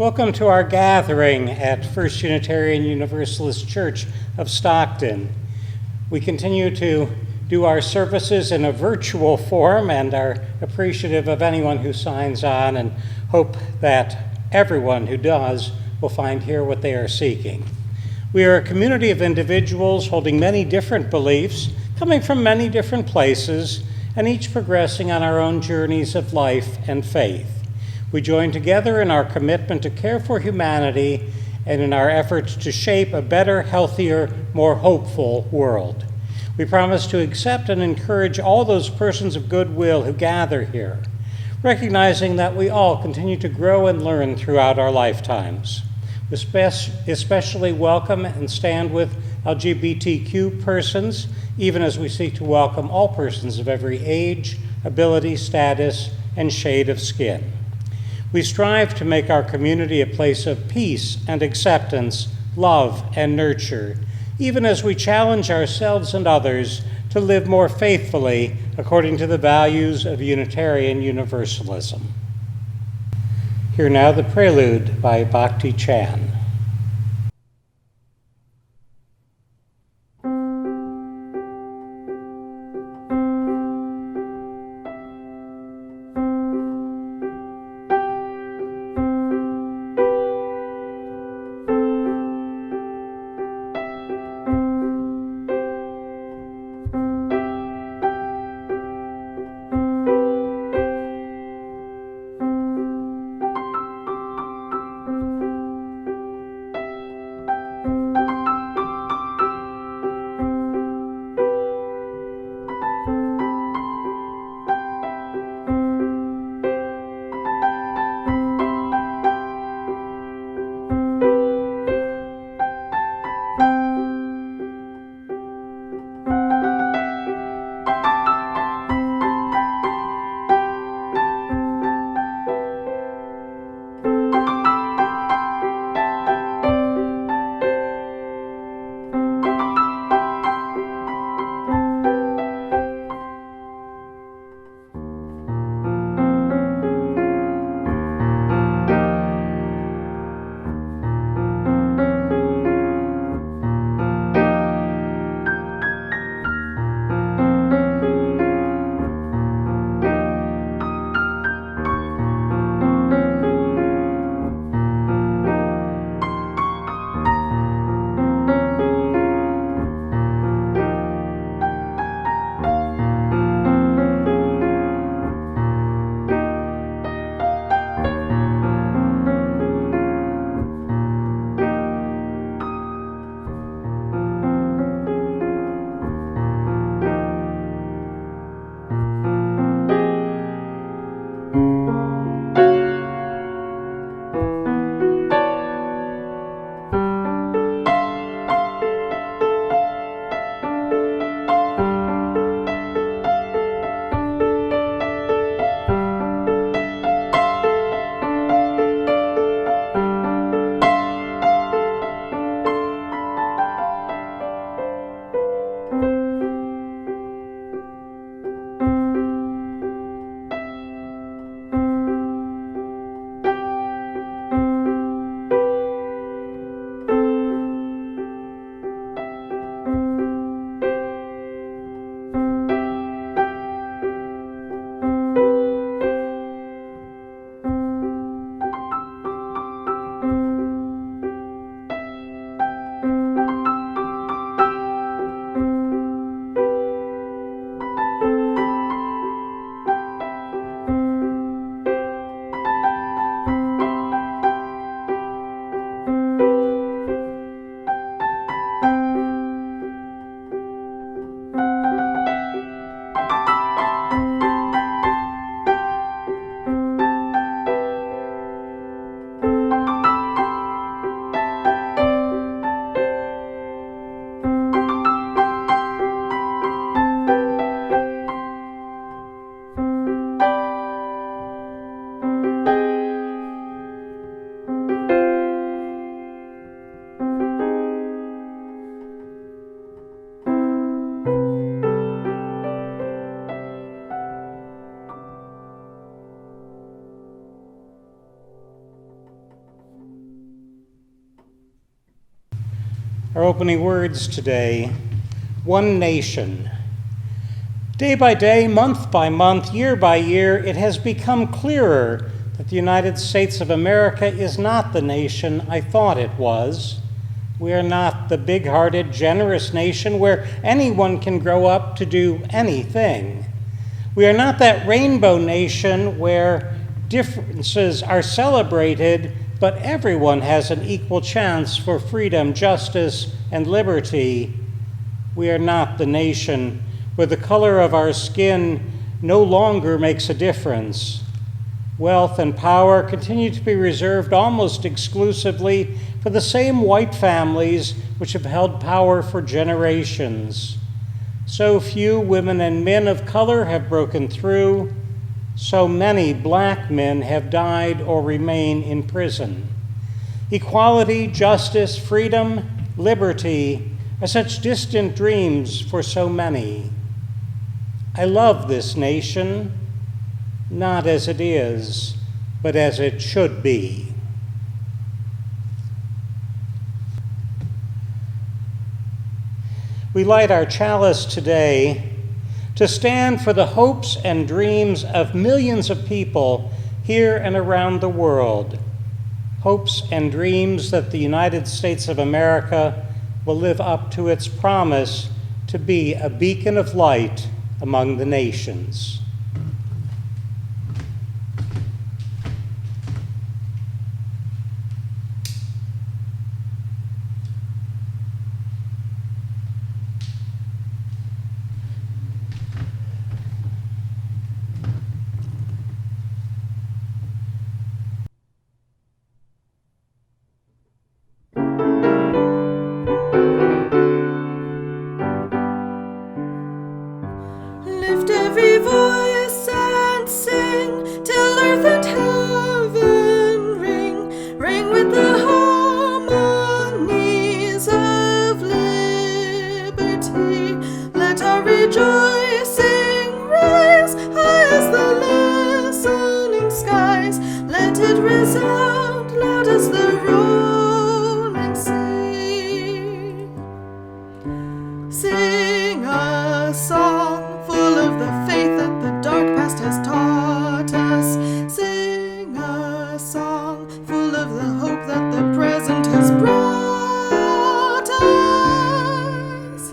Welcome to our gathering at First Unitarian Universalist Church of Stockton. We continue to do our services in a virtual form and are appreciative of anyone who signs on and hope that everyone who does will find here what they are seeking. We are a community of individuals holding many different beliefs, coming from many different places, and each progressing on our own journeys of life and faith. We join together in our commitment to care for humanity and in our efforts to shape a better, healthier, more hopeful world. We promise to accept and encourage all those persons of goodwill who gather here, recognizing that we all continue to grow and learn throughout our lifetimes. We especially welcome and stand with LGBTQ persons, even as we seek to welcome all persons of every age, ability, status, and shade of skin. We strive to make our community a place of peace and acceptance, love and nurture, even as we challenge ourselves and others to live more faithfully according to the values of Unitarian Universalism. Hear now the Prelude by Bhakti Chan. Our opening words today, One Nation. Day by day, month by month, year by year, it has become clearer that the United States of America is not the nation I thought it was. We are not the big-hearted, generous nation where anyone can grow up to do anything. We are not that rainbow nation where differences are celebrated, but everyone has an equal chance for freedom, justice, and liberty. We are not the nation where the color of our skin no longer makes a difference. Wealth and power continue to be reserved almost exclusively for the same white families which have held power for generations. So few women and men of color have broken through. So many black men have died or remain in prison. Equality, justice, freedom, liberty are such distant dreams for so many. I love this nation, not as it is, but as it should be. We light our chalice today to stand for the hopes and dreams of millions of people here and around the world. Hopes and dreams that the United States of America will live up to its promise to be a beacon of light among the nations. Lift every voice and sing till earth and heaven ring, ring with the harmonies of liberty. Let our rejoicing rise high as the listening skies. Let it resound loud as the rolling sea. Sing a song full of the faith that the dark past has taught us. Sing a song full of the hope that the present has brought us.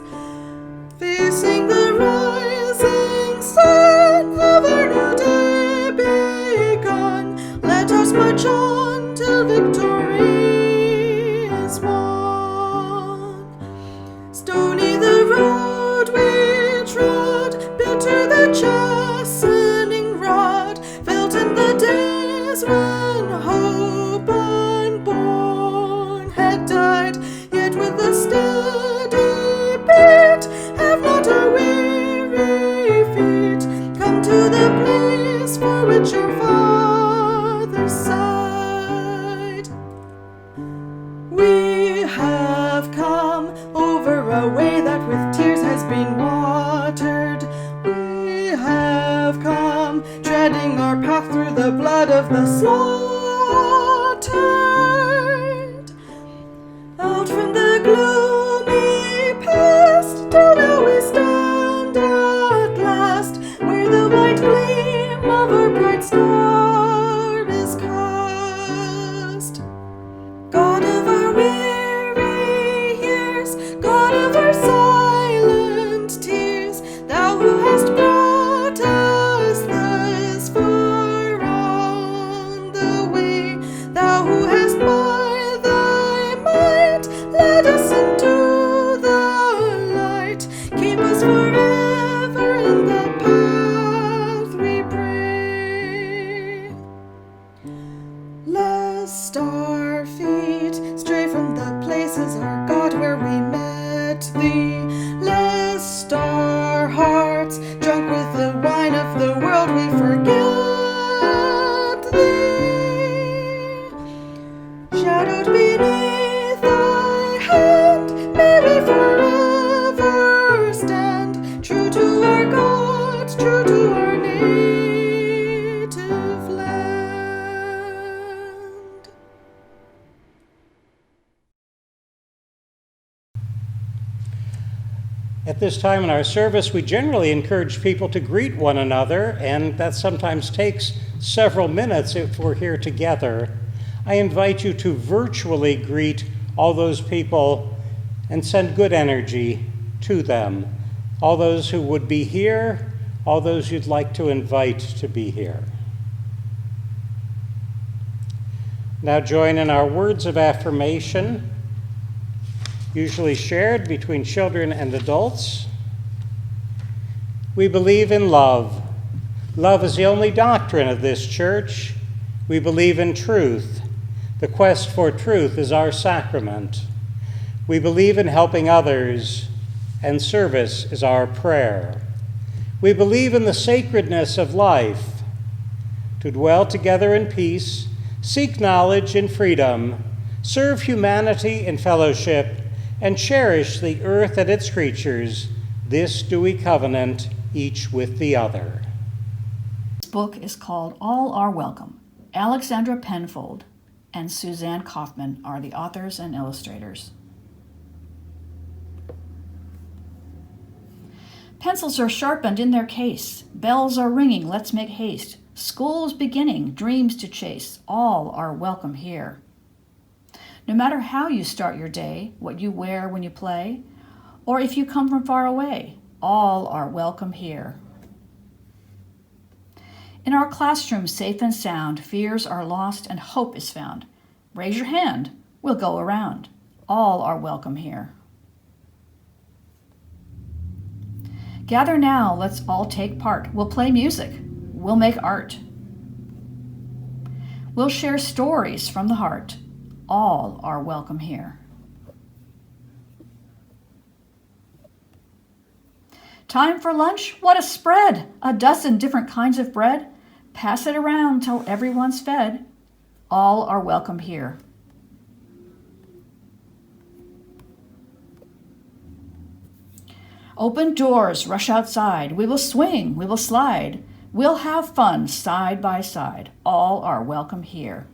Facing the rising sun of our new day begun, let us march on till victory is won. Stony the road we trod, bitter the chastening rod, felt in the days when hope unborn had died. Yet with a steady beat have not our weary feet come to the place for which our fathers sighed. We have come over a way that with tears has been watered. We have come treading our path through the blood of the slaughtered. Out from the gloomy past till now we stand at last, where the white gleam of our bright star is cast. God of our weary years, God of our silent tears, thou who hast brought us thus far on the way, thou who hast by thy might led us into the light, keep us forever in that path we pray. Lest our feet stray from the places, our God, where we met thee. Lest our hearts, drunk with the wine of the world, we forget thee. Shadowed beneath thy hand, may we forever stand, true to our God, true to our native land. At this time in our service, we generally encourage people to greet one another, and that sometimes takes several minutes if we're here together. I invite you to virtually greet all those people and send good energy to them. All those who would be here, all those you'd like to invite to be here. Now join in our words of affirmation, usually shared between children and adults. We believe in love. Love is the only doctrine of this church. We believe in truth. The quest for truth is our sacrament. We believe in helping others, and service is our prayer. We believe in the sacredness of life, to dwell together in peace, seek knowledge in freedom, serve humanity in fellowship, and cherish the earth and its creatures. This do we covenant, each with the other. This book is called All Are Welcome. Alexandra Penfold and Suzanne Kaufman are the authors and illustrators. Pencils are sharpened in their case. Bells are ringing, let's make haste. School's beginning, dreams to chase. All are welcome here. No matter how you start your day, what you wear when you play, or if you come from far away, all are welcome here. In our classroom, safe and sound, fears are lost and hope is found. Raise your hand, we'll go around. All are welcome here. Gather now, let's all take part. We'll play music, we'll make art. We'll share stories from the heart. All are welcome here. Time for lunch? What a spread! A dozen different kinds of bread. Pass it around till everyone's fed. All are welcome here. Open doors, rush outside. We will swing, we will slide. We'll have fun side by side. All are welcome here.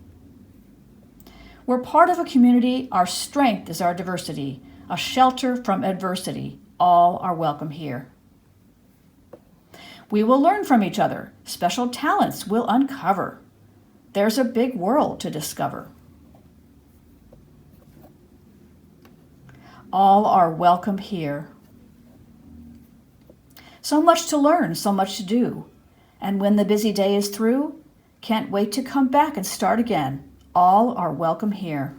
We're part of a community. Our strength is our diversity, a shelter from adversity. All are welcome here. We will learn from each other. Special talents we'll uncover. There's a big world to discover. All are welcome here. So much to learn, so much to do. And when the busy day is through, can't wait to come back and start again. All are welcome here.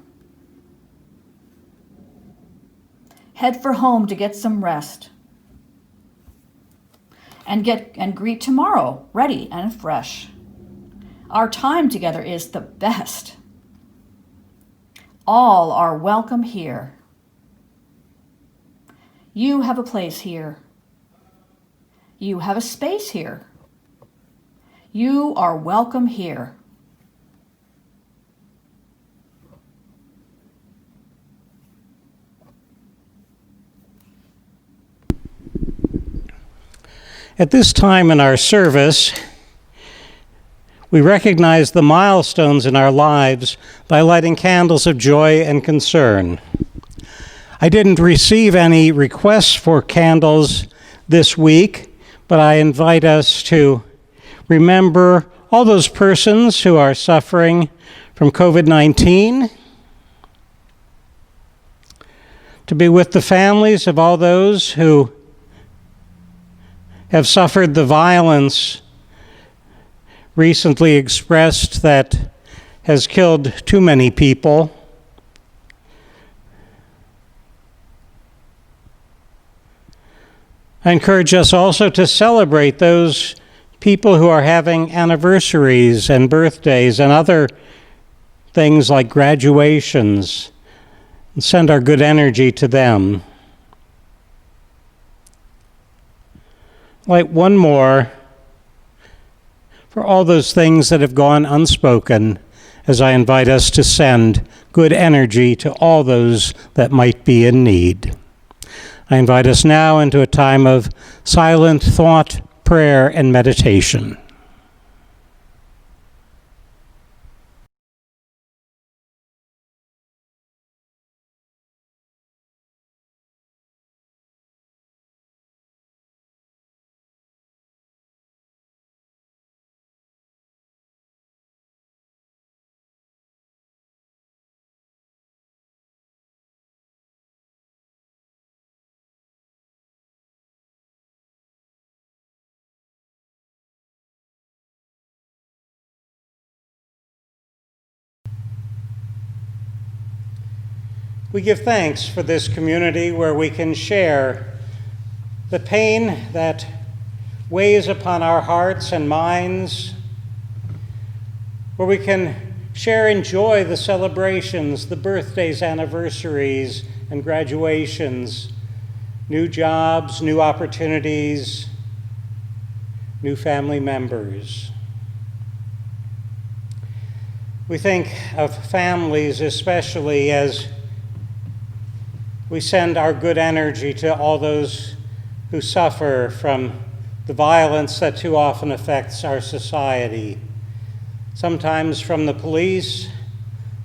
Head for home to get some rest. And greet tomorrow, ready and fresh. Our time together is the best. All are welcome here. You have a place here. You have a space here. You are welcome here. At this time in our service, we recognize the milestones in our lives by lighting candles of joy and concern. I didn't receive any requests for candles this week, but I invite us to remember all those persons who are suffering from COVID-19, to be with the families of all those who have suffered the violence recently expressed that has killed too many people. I encourage us also to celebrate those people who are having anniversaries and birthdays and other things like graduations, and send our good energy to them. Light one more for all those things that have gone unspoken, as I invite us to send good energy to all those that might be in need. I invite us now into a time of silent thought, prayer, and meditation. We give thanks for this community where we can share the pain that weighs upon our hearts and minds, where we can share and enjoy the celebrations, the birthdays, anniversaries, and graduations, new jobs, new opportunities, new family members. We think of families especially as we send our good energy to all those who suffer from the violence that too often affects our society, sometimes from the police,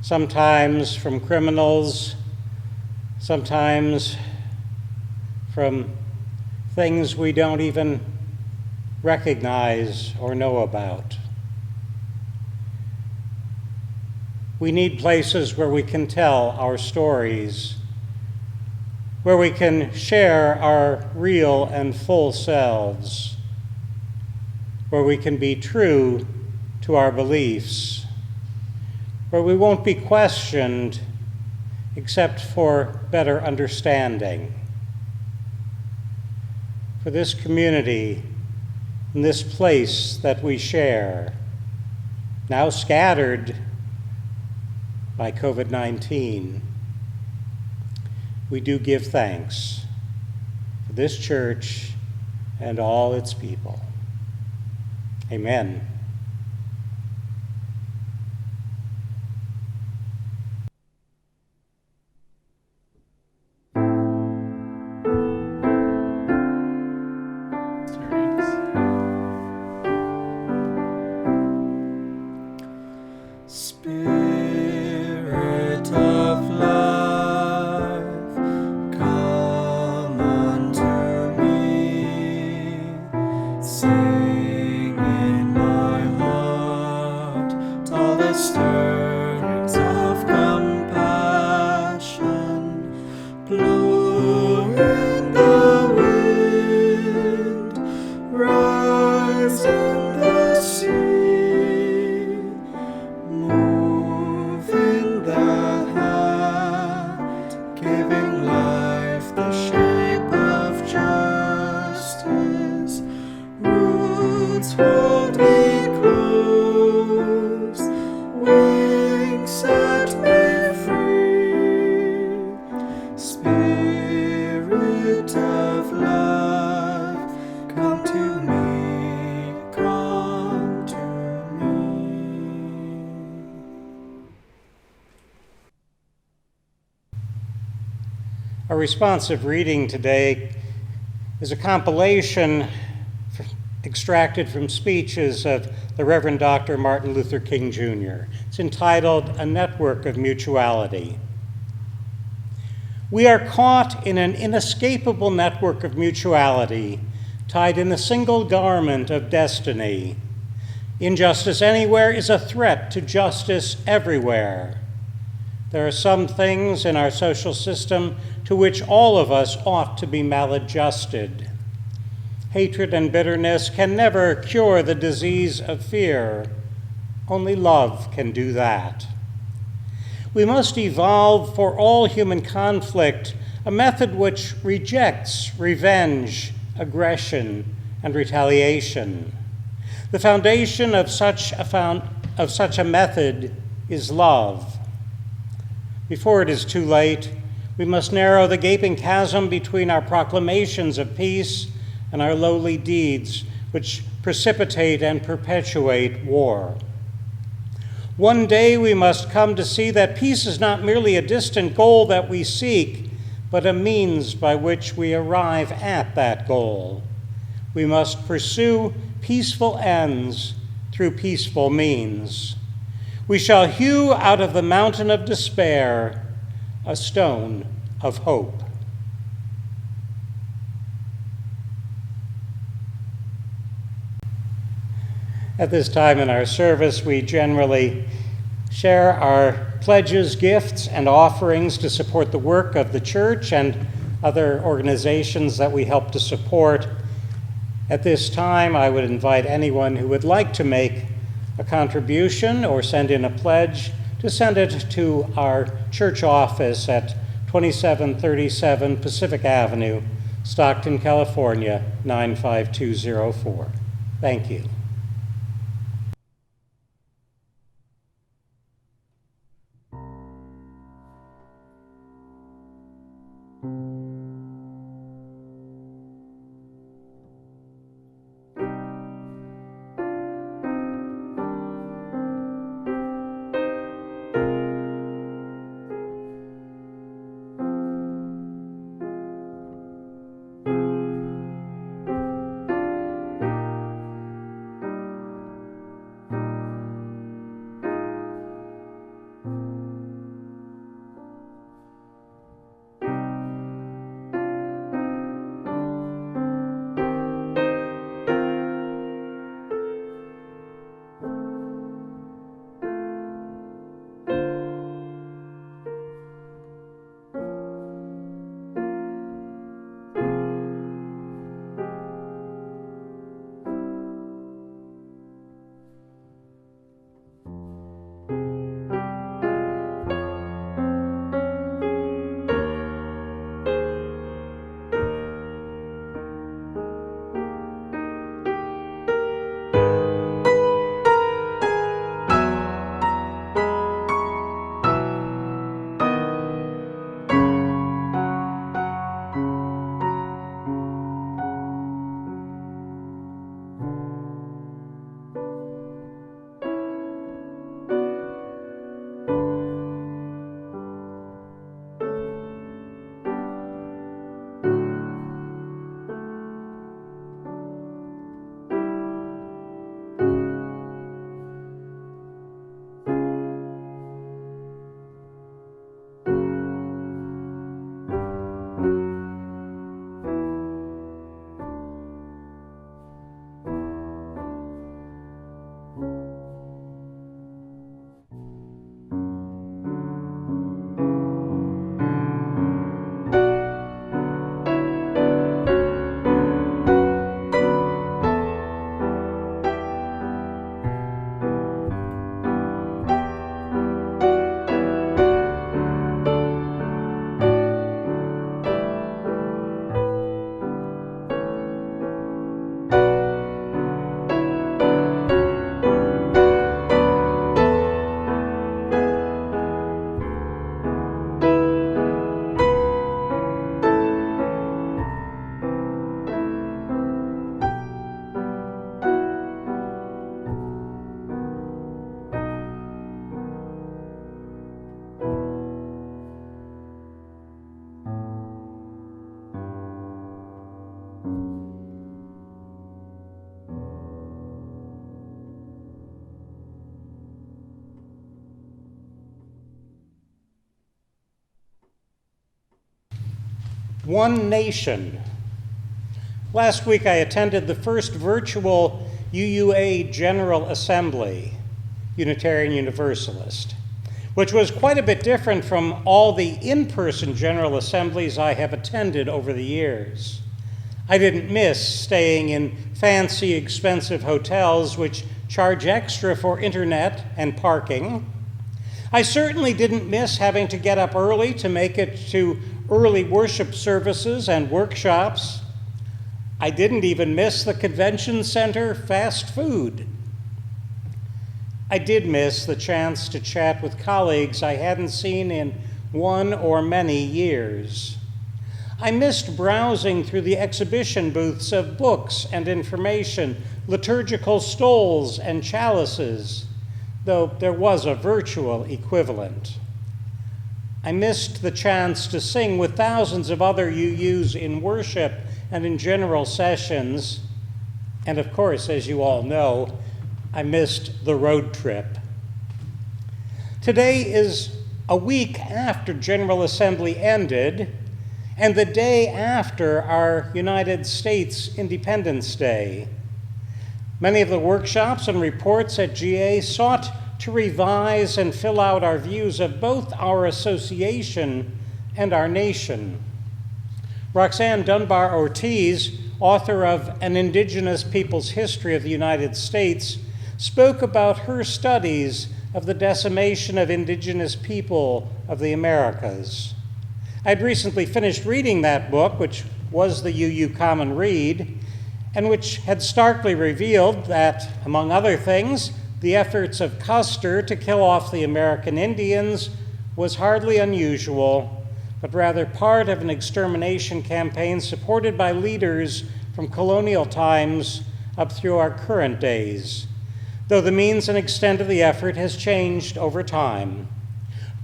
sometimes from criminals, sometimes from things we don't even recognize or know about. We need places where we can tell our stories, where we can share our real and full selves, where we can be true to our beliefs, where we won't be questioned except for better understanding. For this community and this place that we share, now scattered by COVID-19, we do give thanks for this church and all its people. Amen. Spirit of life, come unto me. Sing in my heart all the stirrings of compassion. Blow in the wind, rise in the sea. Move in the hand, giving life the shape of justice. Roots hold me close, wings set me free. Spirit of life, come to me, come to me. Our responsive reading today is a compilation extracted from speeches of the Reverend Dr. Martin Luther King Jr. It's entitled A Network of Mutuality. We are caught in an inescapable network of mutuality, tied in a single garment of destiny. Injustice anywhere is a threat to justice everywhere. There are some things in our social system to which all of us ought to be maladjusted. Hatred and bitterness can never cure the disease of fear. Only love can do that. We must evolve for all human conflict a method which rejects revenge, aggression, and retaliation. The foundation of such a method is love. Before it is too late, we must narrow the gaping chasm between our proclamations of peace and our lowly deeds, which precipitate and perpetuate war. One day we must come to see that peace is not merely a distant goal that we seek, but a means by which we arrive at that goal. We must pursue peaceful ends through peaceful means. We shall hew out of the mountain of despair a stone of hope. At this time in our service, we generally share our pledges, gifts, and offerings to support the work of the church and other organizations that we help to support. At this time, I would invite anyone who would like to make a contribution or send in a pledge to send it to our church office at 2737 Pacific Avenue, Stockton, California, 95204. Thank you. One Nation. Last week I attended the first virtual UUA General Assembly, Unitarian Universalist, which was quite a bit different from all the in-person General Assemblies I have attended over the years. I didn't miss staying in fancy, expensive hotels which charge extra for internet and parking. I certainly didn't miss having to get up early to make it to early worship services and workshops. I didn't even miss the convention center fast food. I did miss the chance to chat with colleagues I hadn't seen in 1 or many years. I missed browsing through the exhibition booths of books and information, liturgical stoles and chalices, though there was a virtual equivalent. I missed the chance to sing with thousands of other UUs in worship and in general sessions. And of course, as you all know, I missed the road trip. Today is a week after General Assembly ended and the day after our United States Independence Day. Many of the workshops and reports at GA sought to revise and fill out our views of both our association and our nation. Roxanne Dunbar Ortiz, author of An Indigenous People's History of the United States, spoke about her studies of the decimation of indigenous people of the Americas. I'd recently finished reading that book, which was the UU Common Read, and which had starkly revealed that, among other things, the efforts of Custer to kill off the American Indians was hardly unusual, but rather part of an extermination campaign supported by leaders from colonial times up through our current days, though the means and extent of the effort has changed over time.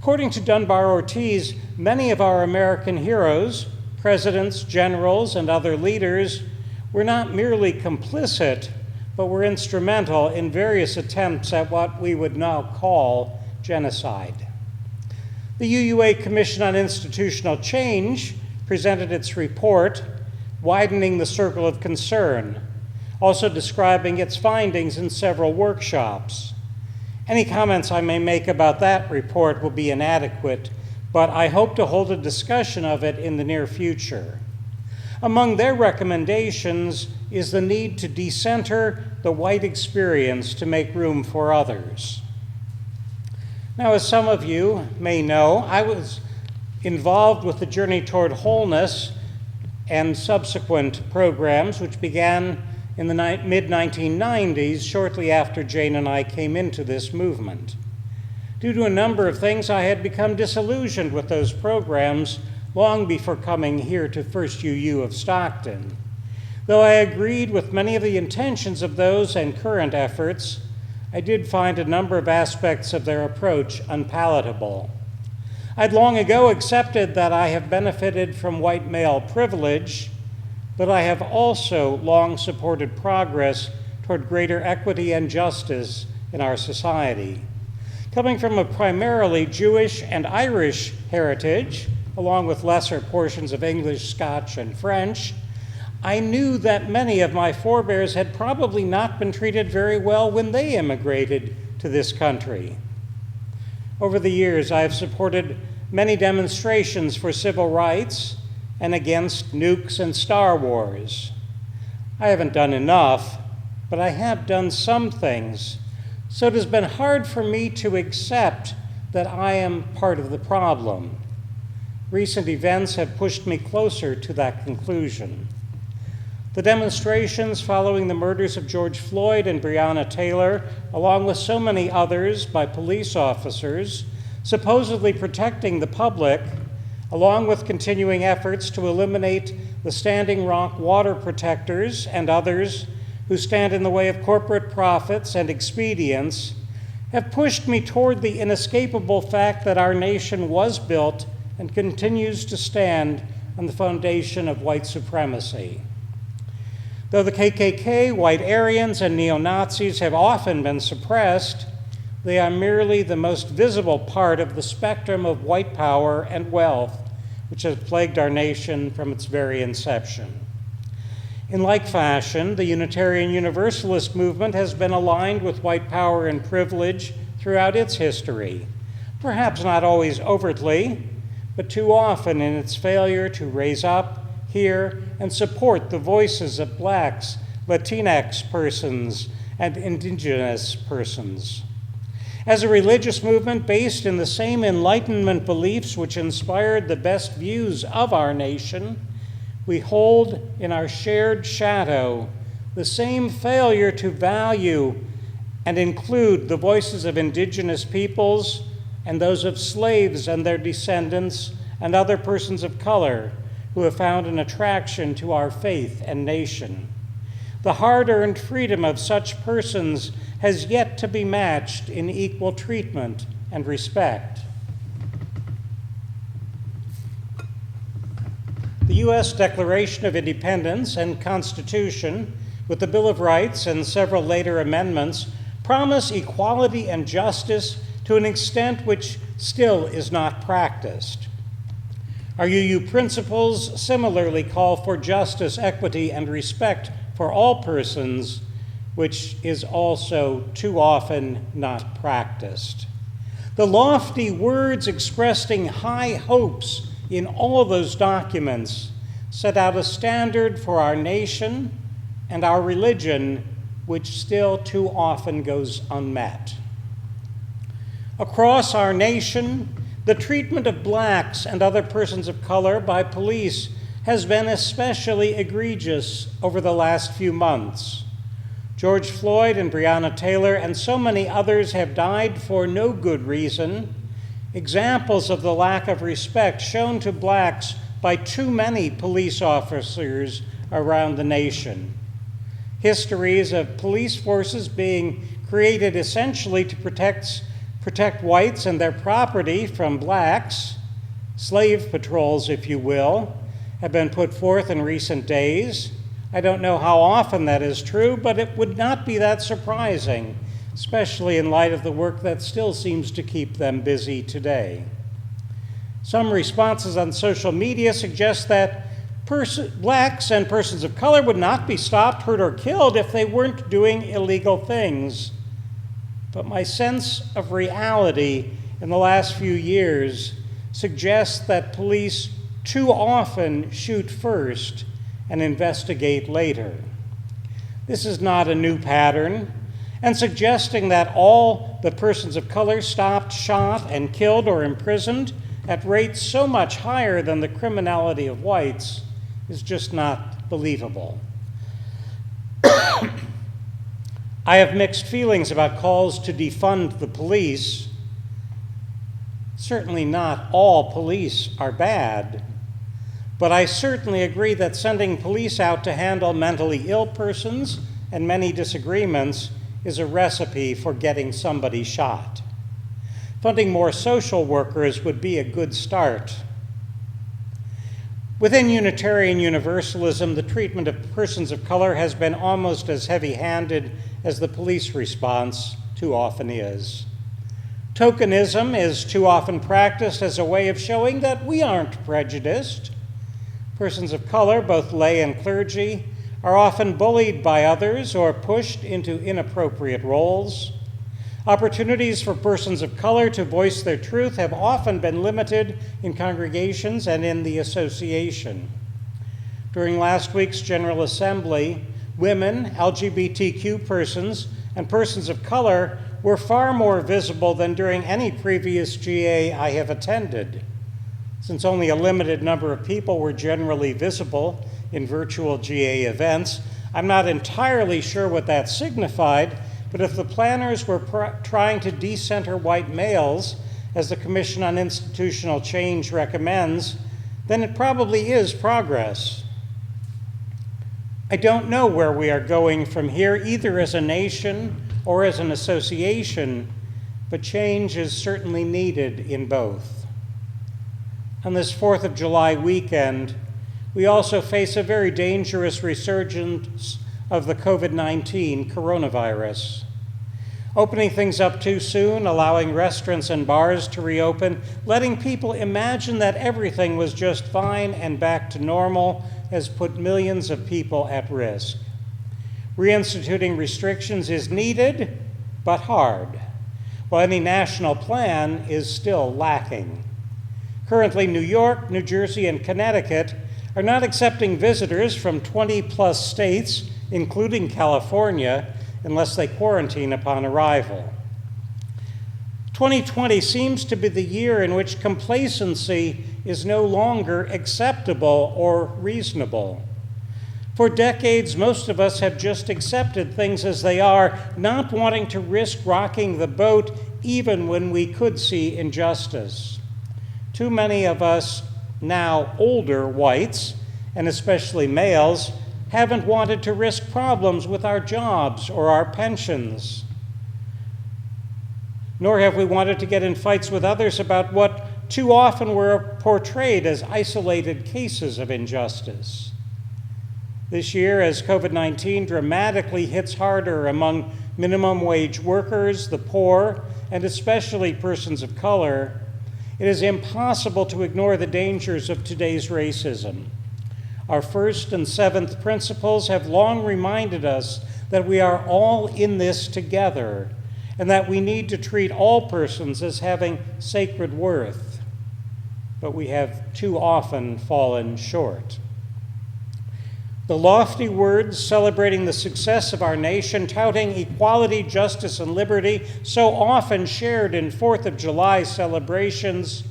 According to Dunbar Ortiz, many of our American heroes, presidents, generals, and other leaders, were not merely complicit, but were instrumental in various attempts at what we would now call genocide. The UUA Commission on Institutional Change presented its report, Widening the Circle of Concern, also describing its findings in several workshops. Any comments I may make about that report will be inadequate, but I hope to hold a discussion of it in the near future. Among their recommendations is the need to decenter the white experience to make room for others. Now, as some of you may know, I was involved with the Journey Toward Wholeness and subsequent programs, which began in the mid-1990s, shortly after Jane and I came into this movement. Due to a number of things, I had become disillusioned with those programs long before coming here to First UU of Stockton. Though I agreed with many of the intentions of those and current efforts, I did find a number of aspects of their approach unpalatable. I'd long ago accepted that I have benefited from white male privilege, but I have also long supported progress toward greater equity and justice in our society. Coming from a primarily Jewish and Irish heritage, along with lesser portions of English, Scotch, and French, I knew that many of my forebears had probably not been treated very well when they immigrated to this country. Over the years, I have supported many demonstrations for civil rights and against nukes and Star Wars. I haven't done enough, but I have done some things, so it has been hard for me to accept that I am part of the problem. Recent events have pushed me closer to that conclusion. The demonstrations following the murders of George Floyd and Breonna Taylor, along with so many others by police officers, supposedly protecting the public, along with continuing efforts to eliminate the Standing Rock water protectors and others who stand in the way of corporate profits and expedience, have pushed me toward the inescapable fact that our nation was built and continues to stand on the foundation of white supremacy. Though the KKK, white Aryans, and neo-Nazis have often been suppressed, they are merely the most visible part of the spectrum of white power and wealth which has plagued our nation from its very inception. In like fashion, the Unitarian Universalist movement has been aligned with white power and privilege throughout its history, perhaps not always overtly, but too often in its failure to raise up, hear, and support the voices of Blacks, Latinx persons, and indigenous persons. As a religious movement based in the same Enlightenment beliefs which inspired the best views of our nation, we hold in our shared shadow the same failure to value and include the voices of indigenous peoples and those of slaves and their descendants and other persons of color who have found an attraction to our faith and nation. The hard-earned freedom of such persons has yet to be matched in equal treatment and respect. The U.S. Declaration of Independence and Constitution, with the Bill of Rights and several later amendments, promise equality and justice to an extent which still is not practiced. Our UU principles similarly call for justice, equity, and respect for all persons, which is also too often not practiced. The lofty words expressing high hopes in all of those documents set out a standard for our nation and our religion, which still too often goes unmet. Across our nation, The treatment of blacks and other persons of color by police has been especially egregious over the last few months. George Floyd and Breonna Taylor and so many others have died for no good reason, examples of the lack of respect shown to blacks by too many police officers around the nation. Histories of police forces being created essentially to protect whites and their property from blacks, slave patrols, if you will, have been put forth in recent days. I don't know how often that is true, but it would not be that surprising, especially in light of the work that still seems to keep them busy today. Some responses on social media suggest that blacks and persons of color would not be stopped, hurt, or killed if they weren't doing illegal things. But my sense of reality in the last few years suggests that police too often shoot first and investigate later. This is not a new pattern, and suggesting that all the persons of color stopped, shot, and killed or imprisoned at rates so much higher than the criminality of whites is just not believable. I have mixed feelings about calls to defund the police. Certainly not all police are bad, but I certainly agree that sending police out to handle mentally ill persons and many disagreements is a recipe for getting somebody shot. Funding more social workers would be a good start. Within Unitarian Universalism, the treatment of persons of color has been almost as heavy-handed as the police response too often is. Tokenism is too often practiced as a way of showing that we aren't prejudiced. Persons of color, both lay and clergy, are often bullied by others or pushed into inappropriate roles. Opportunities for persons of color to voice their truth have often been limited in congregations and in the association. During last week's General Assembly, women, LGBTQ persons, and persons of color were far more visible than during any previous GA I have attended. Since only a limited number of people were generally visible in virtual GA events, I'm not entirely sure what that signified, but if the planners were trying to decenter white males, as the Commission on Institutional Change recommends, then it probably is progress. I don't know where we are going from here, either as a nation or as an association, but change is certainly needed in both. On this 4th of July weekend, we also face a very dangerous resurgence of the COVID-19 coronavirus. Opening things up too soon, allowing restaurants and bars to reopen, letting people imagine that everything was just fine and back to normal has put millions of people at risk. Reinstituting restrictions is needed, but hard, while any national plan is still lacking. Currently, New York, New Jersey, and Connecticut are not accepting visitors from 20-plus states, including California, unless they quarantine upon arrival. 2020 seems to be the year in which complacency is no longer acceptable or reasonable. For decades, most of us have just accepted things as they are, not wanting to risk rocking the boat even when we could see injustice. Too many of us, now older whites, and especially males, haven't wanted to risk problems with our jobs or our pensions. Nor have we wanted to get in fights with others about what too often were portrayed as isolated cases of injustice. This year, as COVID-19 dramatically hits harder among minimum wage workers, the poor, and especially persons of color, it is impossible to ignore the dangers of today's racism. Our first and seventh principles have long reminded us that we are all in this together and that we need to treat all persons as having sacred worth. But we have too often fallen short. The lofty words celebrating the success of our nation, touting equality, justice, and liberty, so often shared in 4th of July celebrations,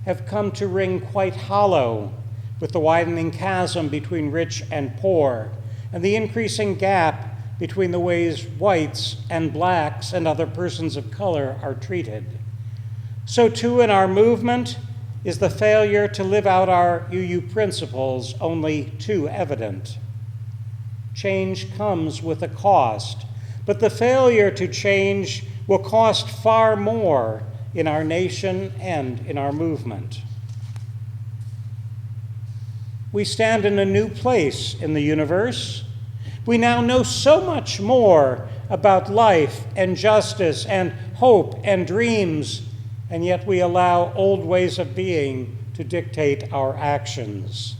have come to ring quite hollow, with the widening chasm between rich and poor, and the increasing gap between the ways whites and blacks and other persons of color are treated. So too in our movement is the failure to live out our UU principles only too evident. Change comes with a cost, but the failure to change will cost far more in our nation and in our movement. We stand in a new place in the universe. We now know so much more about life and justice and hope and dreams, and yet we allow old ways of being to dictate our actions.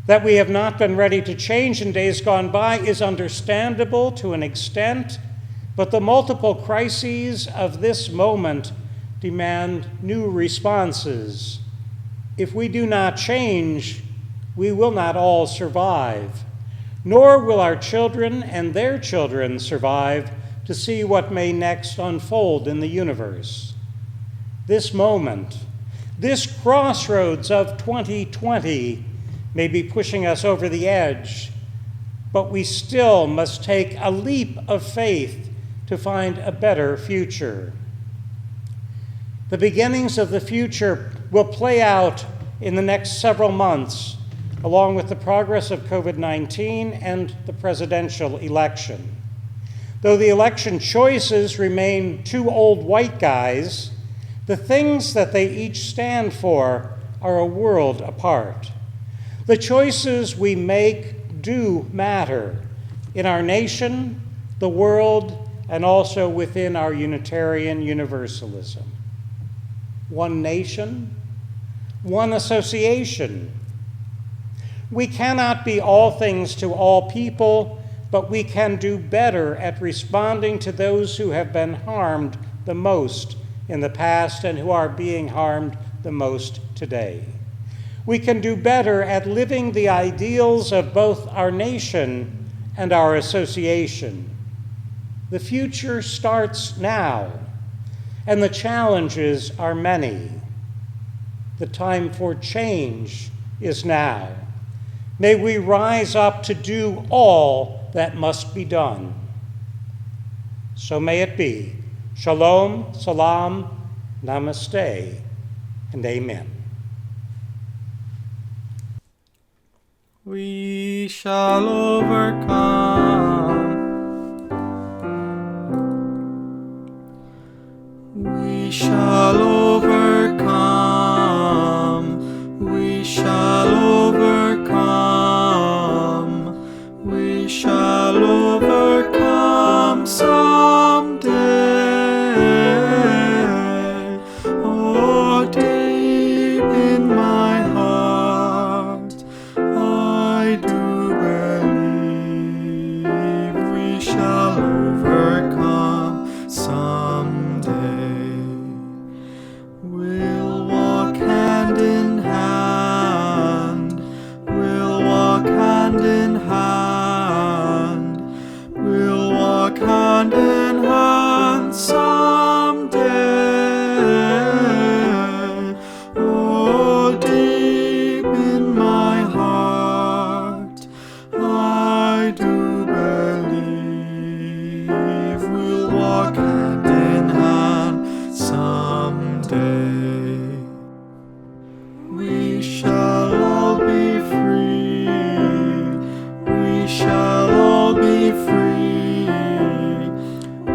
That we have not been ready to change in days gone by is understandable to an extent, but the multiple crises of this moment demand new responses. If we do not change, we will not all survive, nor will our children and their children survive to see what may next unfold in the universe. This moment, this crossroads of 2020 may be pushing us over the edge, but we still must take a leap of faith to find a better future. The beginnings of the future will play out in the next several months, along with the progress of COVID-19 and the presidential election. Though the election choices remain two old white guys, the things that they each stand for are a world apart. The choices we make do matter in our nation, the world, and also within our Unitarian Universalism. One nation, one association. We cannot be all things to all people, but we can do better at responding to those who have been harmed the most in the past and who are being harmed the most today. We can do better at living the ideals of both our nation and our association. The future starts now, and the challenges are many. The time for change is now. May we rise up to do all that must be done. So may it be. Shalom, salam, namaste, and amen. We shall overcome. We shall overcome. We shall overcome. We shall overcome someday. Oh, deep in my heart, I do believe we shall overcome someday. We'll walk hand in hand. We'll walk hand in hand. We'll walk hand in hand someday. Oh, deep in my heart, I do believe we'll walk hand in hand someday. We shall all be free. We shall all be free.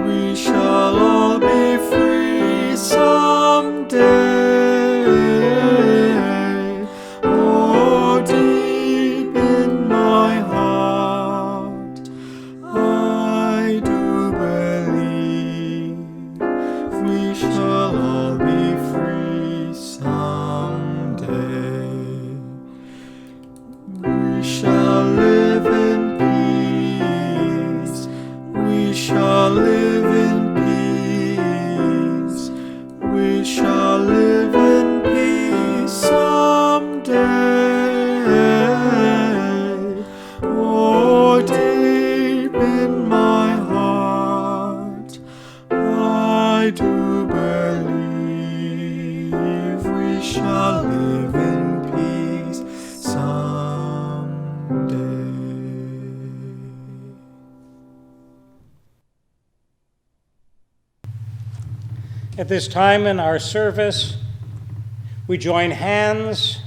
We shall all be free someday. Oh, deep in my heart, I do believe we shall all be free someday. We shall live in peace. We shall live in peace. We shall live in peace someday. Oh, deep in my heart, I do believe we shall At this time in our service, we join hands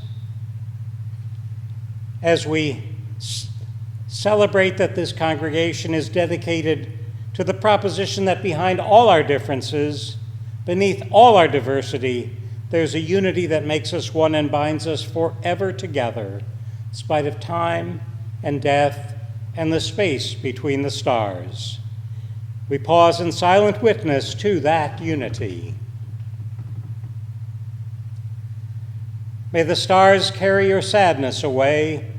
as we celebrate that this congregation is dedicated to the proposition that behind all our differences, beneath all our diversity, there's a unity that makes us one and binds us forever together, in spite of time and death and the space between the stars. We pause in silent witness to that unity. May the stars carry your sadness away.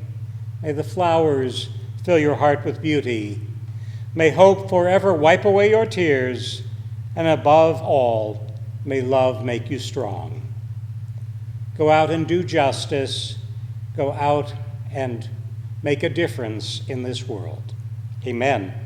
May the flowers fill your heart with beauty. May hope forever wipe away your tears. And above all, may love make you strong. Go out and do justice. Go out and make a difference in this world. Amen.